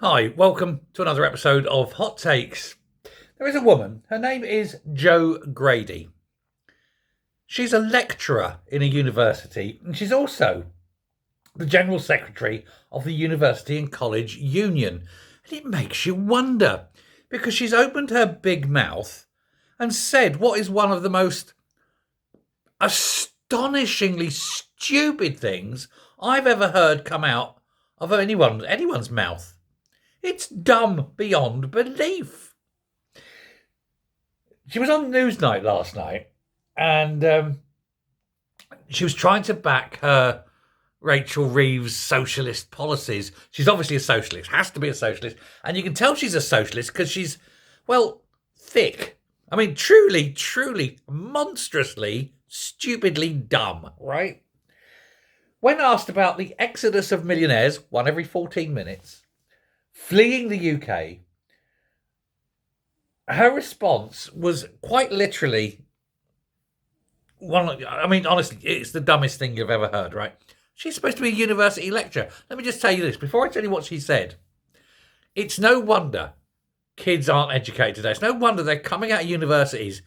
Hi, welcome to another episode of Hot Takes. There is a woman, her name is Jo Grady. She's a lecturer in a university and she's also the General Secretary of the University and College Union. And it makes you wonder because she's opened her big mouth and said what is one of the most astonishingly stupid things I've ever heard come out of anyone's mouth. It's dumb beyond belief. She was on Newsnight last night and she was trying to back her Rachel Reeves' socialist policies. She's obviously a socialist, has to be a socialist. And you can tell she's a socialist because she's, well, thick. I mean, truly, monstrously, stupidly dumb, right? When asked about the exodus of millionaires, one every 14 minutes, fleeing the UK, her response was quite literally honestly, it's the dumbest thing you've ever heard, right? She's supposed to be a university lecturer. Let me just tell you this, before I tell you what she said. It's no wonder kids aren't educated today. It's no wonder they're coming out of universities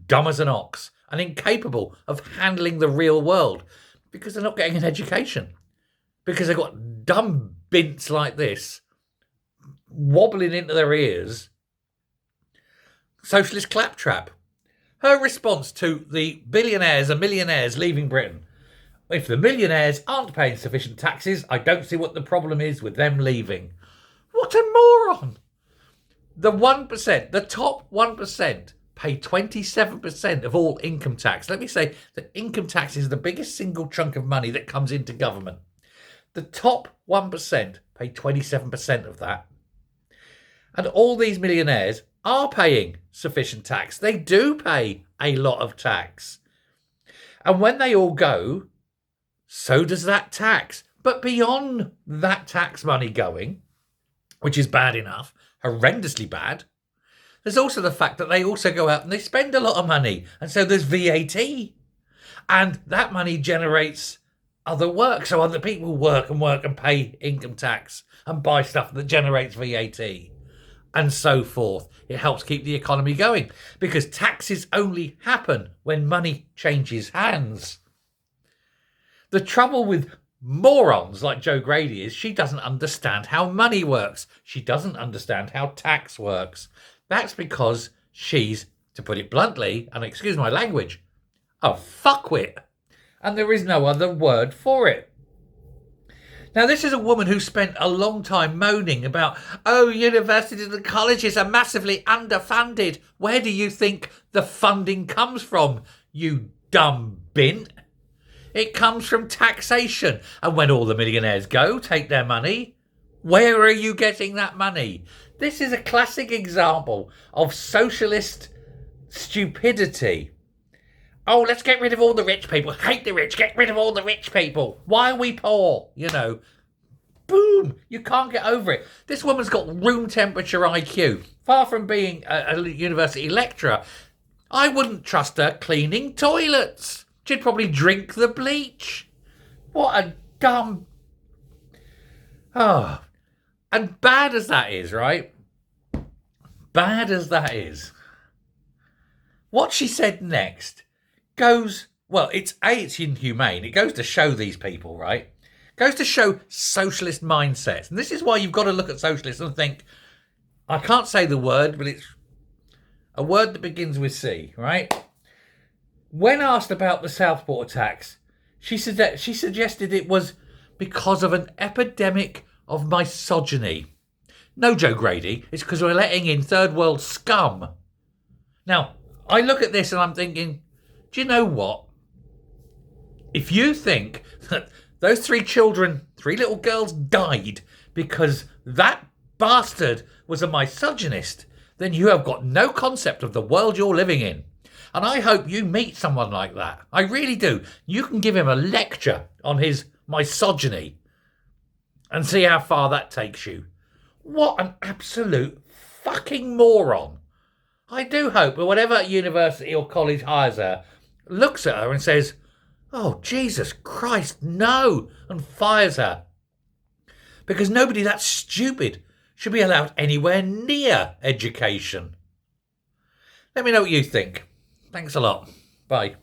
dumb as an ox and incapable of handling the real world because they're not getting an education. Because they've got dumb bints like this wobbling into their ears. Socialist claptrap. Her response to the billionaires and millionaires leaving Britain. If the millionaires aren't paying sufficient taxes, I don't see what the problem is with them leaving. What a moron! The 1%, the top 1%, pay 27% of all income tax. Let me say that income tax is the biggest single chunk of money that comes into government. The top 1% pay 27% of that. And all these millionaires are paying sufficient tax. They do pay a lot of tax. And when they all go, so does that tax. But beyond that tax money going, which is bad enough, horrendously bad, there's also the fact that they also go out and they spend a lot of money. And so there's VAT. And that money generates other work. So other people work and pay income tax and buy stuff that generates VAT. And so forth. It helps keep the economy going because taxes only happen when money changes hands. The trouble with morons like Jo Grady is she doesn't understand how money works. She doesn't understand how tax works. That's because she's, to put it bluntly, and excuse my language, a fuckwit. And there is no other word for it. Now, this is a woman who spent a long time moaning about, universities and colleges are massively underfunded. Where do you think the funding comes from, you dumb bint? It comes from taxation. And when all the millionaires go, take their money, where are you getting that money? This is a classic example of socialist stupidity. Oh, let's get rid of all the rich people. Hate the rich. Get rid of all the rich people. Why are we poor? Boom. You can't get over it. This woman's got room temperature IQ. Far from being a university lecturer, I wouldn't trust her cleaning toilets. She'd probably drink the bleach. What a dumb... Oh. And bad as that is, right? Bad as that is. What she said next goes, well, it's inhumane. It goes to show these people, right? It goes to show socialist mindsets. And this is why you've got to look at socialists and think, I can't say the word, but it's a word that begins with C, right? When asked about the Southport attacks, she suggested it was because of an epidemic of misogyny. No, Jo Grady, it's because we're letting in third world scum. Now, I look at this and I'm thinking, do you know what? If you think that those three little girls died because that bastard was a misogynist, then you have got no concept of the world you're living in. And I hope you meet someone like that. I really do. You can give him a lecture on his misogyny and see how far that takes you. What an absolute fucking moron. I do hope that whatever university or college hires her, looks at her and says, oh, Jesus Christ, no, and fires her. Because nobody that stupid should be allowed anywhere near education. Let me know what you think. Thanks a lot. Bye.